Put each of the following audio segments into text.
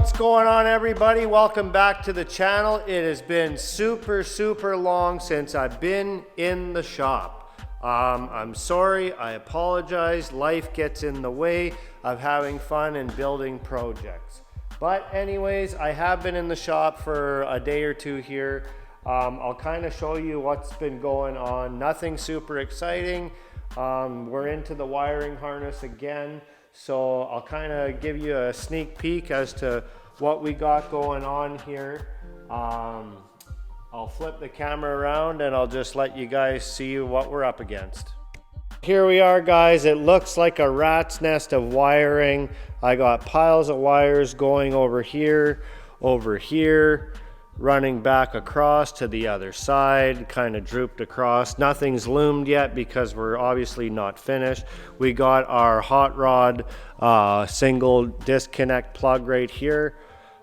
What's going on, everybody? Welcome back to the channel. It has been super long since I've been in the shop. I'm sorry, I apologize. Life gets in the way of having fun and building projects. But anyways, I have been in the shop for a day or two here. I'll kind of show you what's been going on. Nothing super exciting. We're into the wiring harness again. So I'll kind of give you a sneak peek as to what we got going on here. I'll flip the camera around and I'll just let you guys see what we're up against. Here we are, guys. It looks like a rat's nest of wiring. I got piles of wires going over here, running back across to the other side, kind of drooped across. Nothing's loomed yet because we're obviously not finished. We got our hot rod single disconnect plug right here.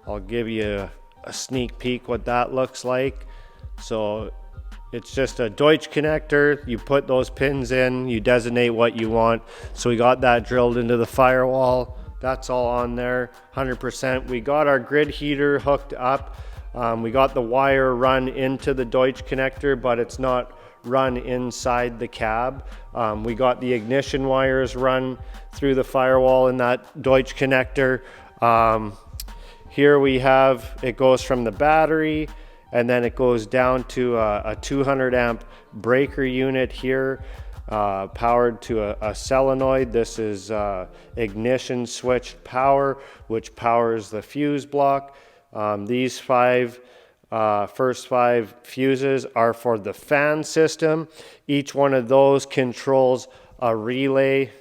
I'll give you a sneak peek what that looks like. So it's just a Deutsch connector. You put those pins in, you designate what you want. So we got that drilled into the firewall. That's all on there, 100%. We got our grid heater hooked up. We got the wire run into the Deutsch connector, but it's not run inside the cab. We got the ignition wires run through the firewall in that Deutsch connector. Here we have, it goes from the battery and then it goes down to a 200 amp breaker unit here, powered to a solenoid. This is ignition switched power, which powers the fuse block. These first five fuses are for the fan system. Each one of those controls a relay.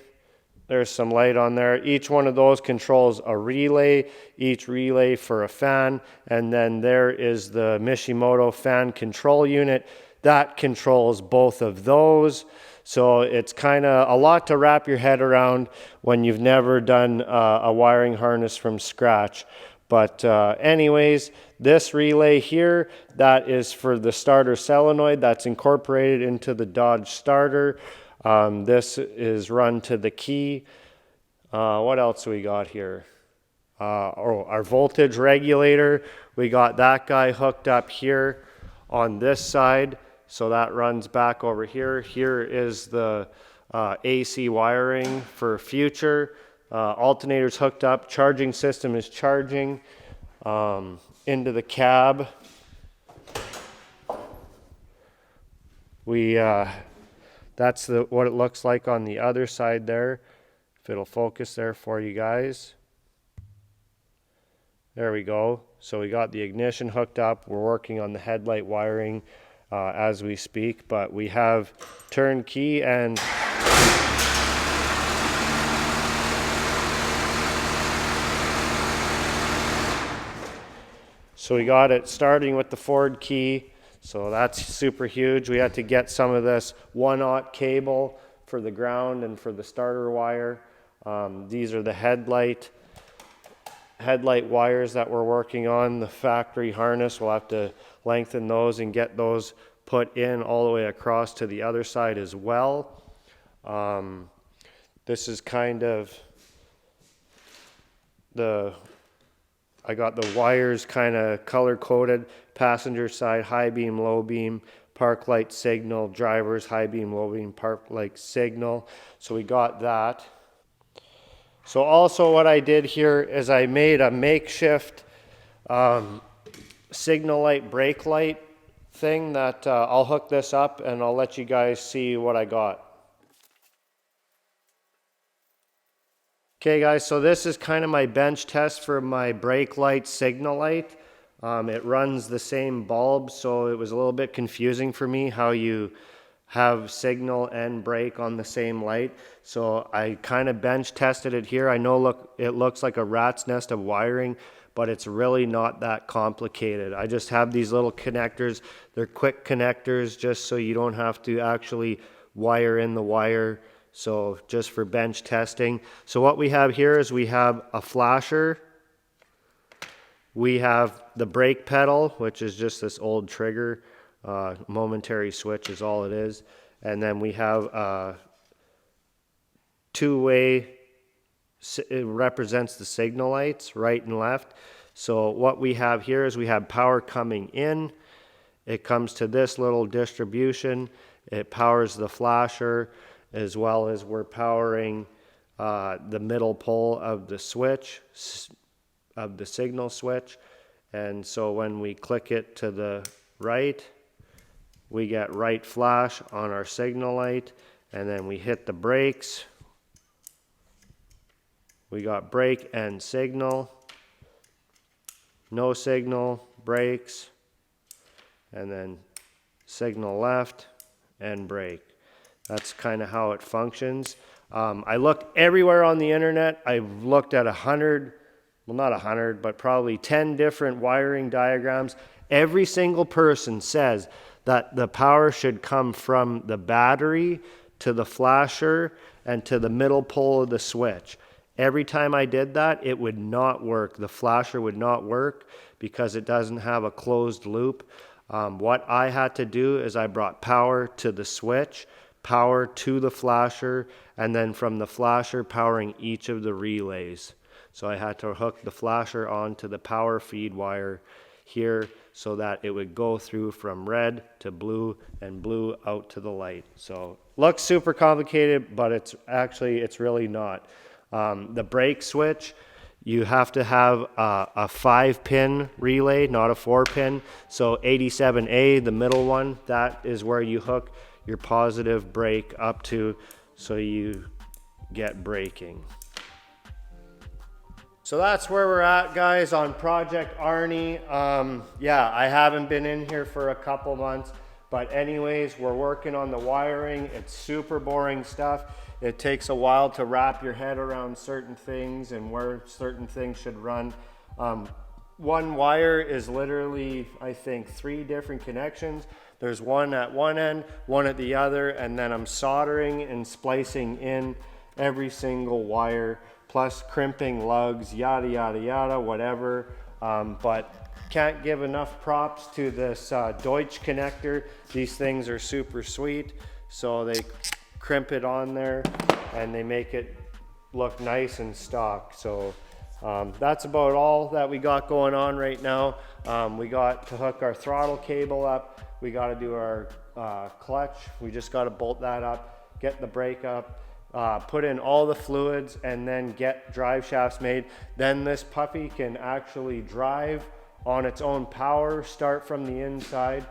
There's some light on there. Each one of those controls a relay, each relay for a fan. And then there is the Mishimoto fan control unit that controls both of those. So it's kind of a lot to wrap your head around when you've never done a wiring harness from scratch. But anyways, this relay here, that is for the starter solenoid that's incorporated into the Dodge starter. This is run to the key. What else we got here? Our voltage regulator. We got that guy hooked up here on this side. So that runs back over here. Here is the AC wiring for future. Alternator's hooked up, charging system is charging into the cab. That's what it looks like on the other side there. If it'll focus there for you guys. There we go. So we got the ignition hooked up. We're working on the headlight wiring as we speak, but we have turnkey and so we got it starting with the Ford key. So that's super huge. We had to get some of this 1/0 cable for the ground and for the starter wire. These are the headlight wires that we're working on. The factory harness, we'll have to lengthen those and get those put in all the way across to the other side as well. This is kind of I got the wires kind of color coded. Passenger side, high beam, low beam, park light signal, drivers, high beam, low beam, park light signal. So we got that. So also what I did here is I made a makeshift signal light, brake light thing that I'll hook this up and I'll let you guys see what I got. Okay guys, so this is kind of my bench test for my brake light signal light. It runs the same bulb, so it was a little bit confusing for me how you have signal and brake on the same light. So I kind of bench tested it here. I know it looks like a rat's nest of wiring, but it's really not that complicated. I just have these little connectors. They're quick connectors just so you don't have to actually wire in the wire. So just for bench testing. So what we have here is we have a flasher. We have the brake pedal, which is just this old trigger. Momentary switch is all it is. And then we have a two-way, it represents the signal lights, right and left. So what we have here is we have power coming in. It comes to this little distribution. It powers the flasher, as well as we're powering the middle pole of the switch, of the signal switch. And so when we click it to the right, we get right flash on our signal light, and then we hit the brakes. We got brake and signal, no signal, brakes, and then signal left and brake. That's kind of how it functions. I looked everywhere on the internet. I've looked at 100, well, not 100, but probably 10 different wiring diagrams. Every single person says that the power should come from the battery to the flasher and to the middle pole of the switch. Every time I did that, it would not work. The flasher would not work because it doesn't have a closed loop. What I had to do is I brought power to the switch, power to the flasher, and then from the flasher powering each of the relays. So I had to hook the flasher onto the power feed wire here so that it would go through from red to blue and blue out to the light. So looks super complicated, but it's really not. The brake switch, you have to have a 5-pin relay, not a 4-pin. So 87A, the middle one, that is where you hook your positive brake up to so you get braking. So that's where we're at, guys, on Project Arnie. Yeah, I haven't been in here for a couple months, but anyways, we're working on the wiring. It's super boring stuff. It takes a while to wrap your head around certain things and where certain things should run. One wire is literally, I think, 3 different connections. There's one at one end, one at the other, and then I'm soldering and splicing in every single wire, plus crimping lugs, yada, yada, yada, whatever. But can't give enough props to this Deutsch connector. These things are super sweet. So they crimp it on there and they make it look nice and stock. So that's about all that we got going on right now. We got to hook our throttle cable up. We got to do our clutch. We just got to bolt that up, get the brake up, put in all the fluids, and then get drive shafts made. Then this puppy can actually drive on its own power, start from the inside.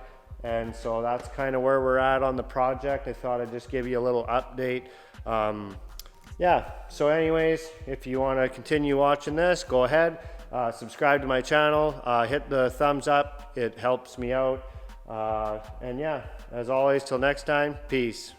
And so that's kind of where we're at on the project. I thought I'd just give you a little update. Yeah, so anyways, if you want to continue watching this, go ahead, subscribe to my channel, hit the thumbs up, it helps me out. And yeah, as always, till next time, peace.